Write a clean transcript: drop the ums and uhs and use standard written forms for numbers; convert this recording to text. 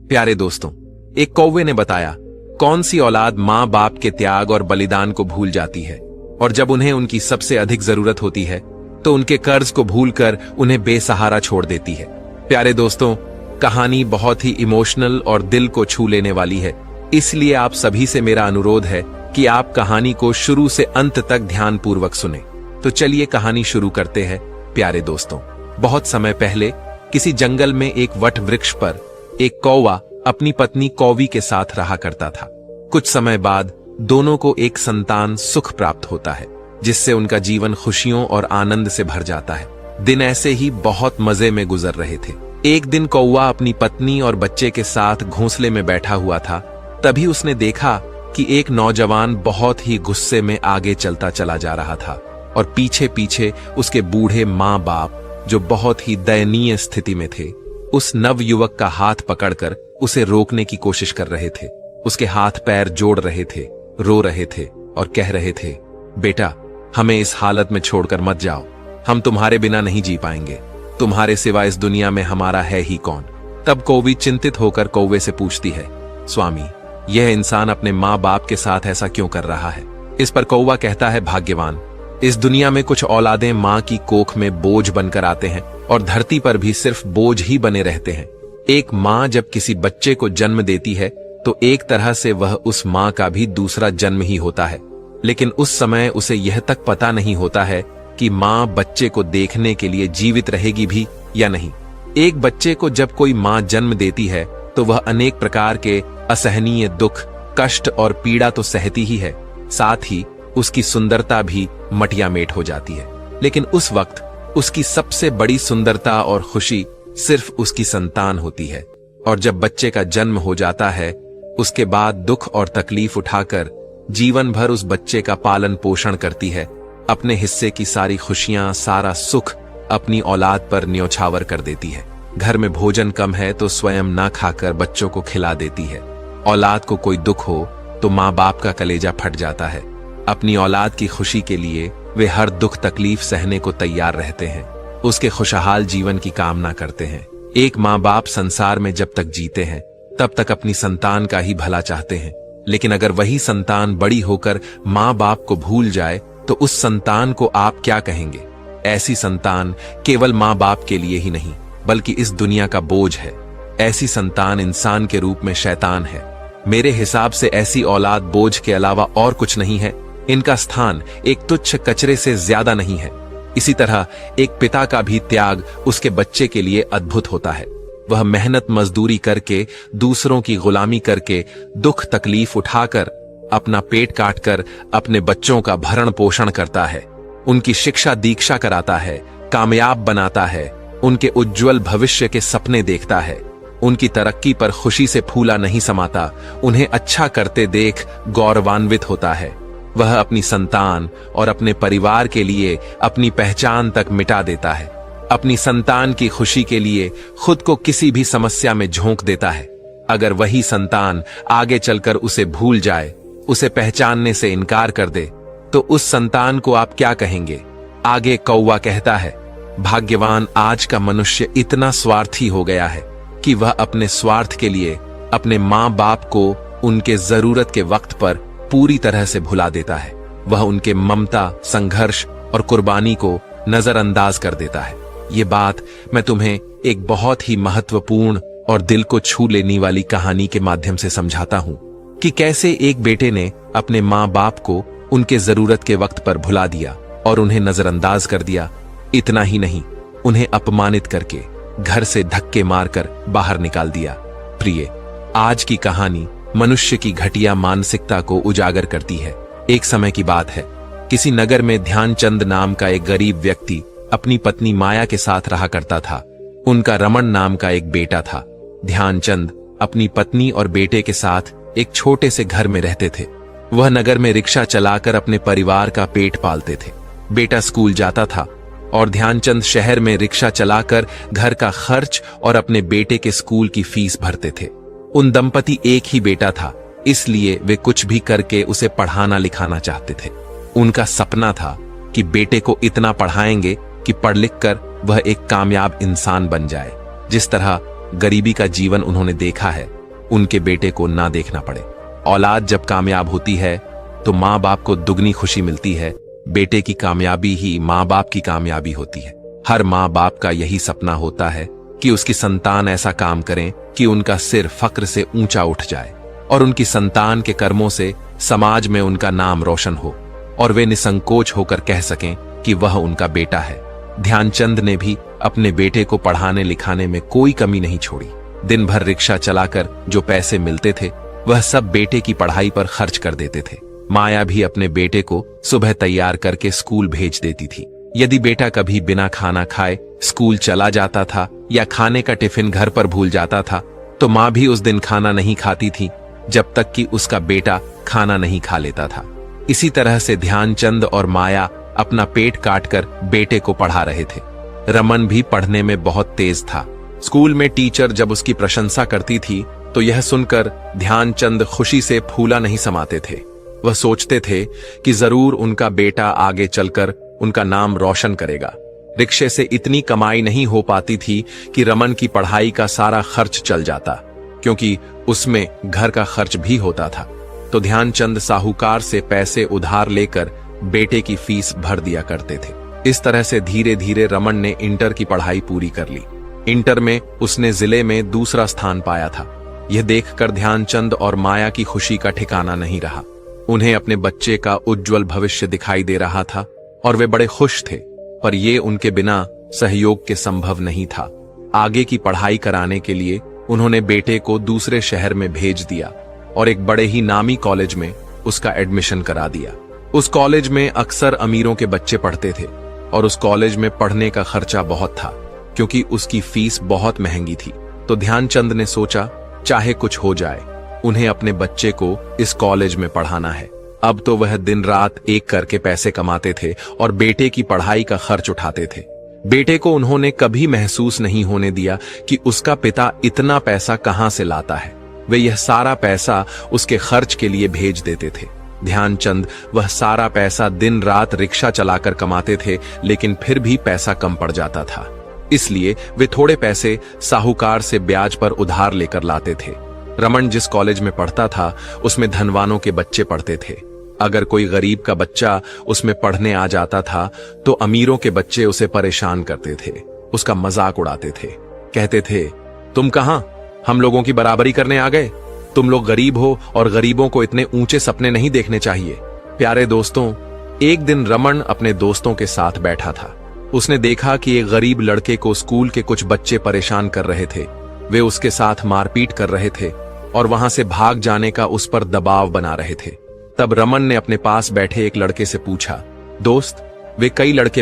प्यारे दोस्तों, एक कौवे ने बताया कौन सी औलाद माँ बाप के त्याग और बलिदान को भूल जाती है और जब उन्हें उनकी सबसे अधिक जरूरत होती है तो उनके कर्ज को भूलकर उन्हें बेसहारा छोड़ देती है। प्यारे दोस्तों, कहानी बहुत ही इमोशनल और दिल को छू लेने वाली है, इसलिए आप सभी से मेरा अनुरोध है कि आप कहानी को शुरू से अंत तक ध्यानपूर्वक सुने। तो चलिए कहानी शुरू करते हैं। प्यारे दोस्तों, बहुत समय पहले किसी जंगल में एक वट वृक्ष पर एक कौवा अपनी पत्नी कौवी के साथ रहा करता था। कुछ समय बाद दोनों को एक संतान सुख प्राप्त होता है, जिससे उनका जीवन खुशियों और आनंद से भर जाता है। दिन ऐसे ही बहुत मजे में गुजर रहे थे। एक दिन कौवा अपनी पत्नी और बच्चे के साथ घोंसले में बैठा हुआ था। तभी उसने देखा कि एक नौजवान बहुत ही गुस्से में आगे चलता चला जा रहा था और पीछे पीछे उसके बूढ़े माँ बाप, जो बहुत ही दयनीय स्थिति में थे, उस नव युवक का हाथ पकड़कर उसे रोकने की कोशिश कर रहे थे। उसके हाथ पैर जोड़ रहे थे, रो रहे थे और कह रहे थे, बेटा, हमें इस हालत में छोड़कर मत जाओ, हम तुम्हारे बिना नहीं जी पाएंगे, तुम्हारे सिवा इस दुनिया में हमारा है ही कौन। तब कौवी चिंतित होकर कौवे से पूछती है, स्वामी, यह इंसान अपने माँ बाप के साथ ऐसा क्यों कर रहा है? इस पर कौवा कहता है, भाग्यवान, इस दुनिया में कुछ औलादें माँ की कोख में बोझ बनकर आते हैं और धरती पर भी सिर्फ बोझ ही बने रहते हैं। एक माँ जब किसी बच्चे को जन्म देती है तो एक तरह से वह उस माँ का भी दूसरा जन्म ही होता है, लेकिन उस समय उसे यह तक पता नहीं होता है कि माँ बच्चे को देखने के लिए जीवित रहेगी भी या नहीं। एक बच्चे को जब कोई माँ जन्म देती है तो वह अनेक प्रकार के असहनीय दुख, कष्ट और पीड़ा तो सहती ही है, साथ ही उसकी सुंदरता भी मटियामेट हो जाती है। लेकिन उस वक्त उसकी सबसे बड़ी सुंदरता और खुशी सिर्फ उसकी संतान होती है। और जब बच्चे का जन्म हो जाता है, उसके बाद दुख और तकलीफ उठाकर जीवन भर उस बच्चे का पालन पोषण करती है। अपने हिस्से की सारी खुशियां, सारा सुख अपनी औलाद पर न्योछावर कर देती है। घर में भोजन कम है तो स्वयं ना खाकर बच्चों को खिला देती है। औलाद को कोई दुख हो तो माँ बाप का कलेजा फट जाता है। अपनी औलाद की खुशी के लिए वे हर दुख तकलीफ सहने को तैयार रहते हैं, उसके खुशहाल जीवन की कामना करते हैं। एक माँ बाप संसार में जब तक जीते हैं तब तक अपनी संतान का ही भला चाहते हैं, लेकिन अगर वही संतान बड़ी होकर माँ बाप को भूल जाए तो उस संतान को आप क्या कहेंगे? ऐसी संतान केवल माँ बाप के लिए ही नहीं बल्कि इस दुनिया का बोझ है। ऐसी संतान इंसान के रूप में शैतान है। मेरे हिसाब से ऐसी औलाद बोझ के अलावा और कुछ नहीं है। इनका स्थान एक तुच्छ कचरे से ज्यादा नहीं है। इसी तरह एक पिता का भी त्याग उसके बच्चे के लिए अद्भुत होता है। वह मेहनत मजदूरी करके, दूसरों की गुलामी करके, दुख तकलीफ उठाकर, अपना पेट काटकर अपने बच्चों का भरण पोषण करता है, उनकी शिक्षा दीक्षा कराता है, कामयाब बनाता है, उनके उज्जवल भविष्य के सपने देखता है, उनकी तरक्की पर खुशी से फूला नहीं समाता, उन्हें अच्छा करते देख गौरवान्वित होता है। वह अपनी संतान और अपने परिवार के लिए अपनी पहचान तक मिटा देता है। अपनी संतान की खुशी के लिए खुद को किसी भी समस्या में झोंक देता है। अगर वही संतान आगे चलकर उसे भूल जाए, उसे पहचानने से इनकार कर दे, तो उस संतान को आप क्या कहेंगे? आगे कौवा कहता है, भाग्यवान आज का मनुष्य इतना स्वार्थी हो गया है कि वह अपने स्वार्थ के लिए अपने माँ बाप को उनके जरूरत के वक्त पर पूरी तरह से भुला देता है। वह उनके ममता, संघर्ष और कुर्बानी को नजरअंदाज कर देता है। ये बात मैं तुम्हें एक बहुत ही महत्वपूर्ण और दिल को छू लेने वाली कहानी के माध्यम से समझाता हूँ कि कैसे एक बेटे ने अपने माँ बाप को उनके जरूरत के वक्त पर भुला दिया और उन्हें नजरअंदाज कर दिया। इतना ही नहीं, उन्हें अपमानित करके घर से धक्के मारकर बाहर निकाल दिया। प्रिय, आज की कहानी मनुष्य की घटिया मानसिकता को उजागर करती है। एक समय की बात है, किसी नगर में ध्यानचंद नाम का एक गरीब व्यक्ति अपनी पत्नी माया के साथ रहा करता था। उनका रमन नाम का एक बेटा था। ध्यानचंद अपनी पत्नी और बेटे के साथ एक छोटे से घर में रहते थे। वह नगर में रिक्शा चलाकर अपने परिवार का पेट पालते थे। बेटा स्कूल जाता था और ध्यानचंद शहर में रिक्शा चलाकर घर का खर्च और अपने बेटे के स्कूल की फीस भरते थे। उन दंपति एक ही बेटा था, इसलिए वे कुछ भी करके उसे पढ़ाना लिखाना चाहते थे। उनका सपना था कि बेटे को इतना पढ़ाएंगे कि पढ़ लिख कर वह एक कामयाब इंसान बन जाए, जिस तरह गरीबी का जीवन उन्होंने देखा है, उनके बेटे को ना देखना पड़े। औलाद जब कामयाब होती है तो माँ बाप को दुगनी खुशी मिलती है। बेटे की कामयाबी ही माँ बाप की कामयाबी होती है। हर माँ बाप का यही सपना होता है कि उसकी संतान ऐसा काम करें कि उनका सिर फक्र से ऊंचा उठ जाए और उनकी संतान के कर्मों से समाज में उनका नाम रोशन हो और वे निसंकोच होकर कह सकें कि वह उनका बेटा है। ध्यानचंद ने भी अपने बेटे को पढ़ाने लिखाने में कोई कमी नहीं छोड़ी। दिन भर रिक्शा चलाकर जो पैसे मिलते थे वह सब बेटे की पढ़ाई पर खर्च कर देते थे। माया भी अपने बेटे को सुबह तैयार करके स्कूल भेज देती थी। यदि बेटा कभी बिना खाना खाए स्कूल चला जाता था या खाने का टिफिन घर पर भूल जाता था तो माँ भी उस दिन खाना नहीं खाती थी जब तक कि उसका बेटा खाना नहीं खा लेता था। इसी तरह से ध्यानचंद और माया अपना पेट काटकर बेटे को पढ़ा रहे थे। रमन भी पढ़ने में बहुत तेज था। स्कूल में टीचर जब उसकी प्रशंसा करती थी तो यह सुनकर ध्यानचंद खुशी से फूला नहीं समाते थे। वह सोचते थे कि जरूर उनका बेटा आगे चलकर उनका नाम रोशन करेगा। रिक्शे से इतनी कमाई नहीं हो पाती थी कि रमन की पढ़ाई का सारा खर्च चल जाता, क्योंकि उसमें घर का खर्च भी होता था। तो ध्यानचंद साहूकार से पैसे उधार लेकर बेटे की फीस भर दिया करते थे। इस तरह से धीरे धीरे रमन ने इंटर की पढ़ाई पूरी कर ली। इंटर में उसने जिले में दूसरा स्थान पाया था। यह देखकर ध्यानचंद और माया की खुशी का ठिकाना नहीं रहा। उन्हें अपने बच्चे का उज्जवल भविष्य दिखाई दे रहा था और वे बड़े खुश थे, पर ये उनके बिना सहयोग के संभव नहीं था। आगे की पढ़ाई कराने के लिए उन्होंने बेटे को दूसरे शहर में भेज दिया और एक बड़े ही नामी कॉलेज में उसका एडमिशन करा दिया। उस कॉलेज में अक्सर अमीरों के बच्चे पढ़ते थे और उस कॉलेज में पढ़ने का खर्चा बहुत था, क्योंकि उसकी फीस बहुत महंगी थी। तो ध्यानचंद ने सोचा, चाहे कुछ हो जाए, उन्हें अपने बच्चे को इस कॉलेज में पढ़ाना है। अब तो वह दिन रात एक करके पैसे कमाते थे और बेटे की पढ़ाई का खर्च उठाते थे। बेटे को उन्होंने कभी महसूस नहीं होने दिया कि उसका पिता इतना पैसा कहां से लाता है। वे यह सारा पैसा उसके खर्च के लिए भेज देते थे। ध्यानचंद वह सारा पैसा दिन रात रिक्शा चलाकर कमाते थे, लेकिन फिर भी पैसा कम पड़ जाता था। इसलिए वे थोड़े पैसे साहूकार से ब्याज पर उधार लेकर लाते थे। रमन जिस कॉलेज में पढ़ता था उसमें धनवानों के बच्चे पढ़ते थे। अगर कोई गरीब का बच्चा उसमें पढ़ने आ जाता था तो अमीरों के बच्चे उसे परेशान करते थे, उसका मजाक उड़ाते थे। कहते थे, तुम कहां हम लोगों की बराबरी करने आ गए? तुम लोग गरीब हो और गरीबों को इतने ऊंचे सपने नहीं देखने चाहिए। प्यारे दोस्तों, एक दिन रमन अपने दोस्तों के साथ बैठा था। उसने देखा कि एक गरीब लड़के को स्कूल के कुछ बच्चे परेशान कर रहे थे। वे उसके साथ मारपीट कर रहे थे और वहां से भाग जाने का उस पर दबाव बना रहे थे। तब रमन ने अपने पास बैठे एक लड़के से पूछा, दोस्त, वे कई लड़के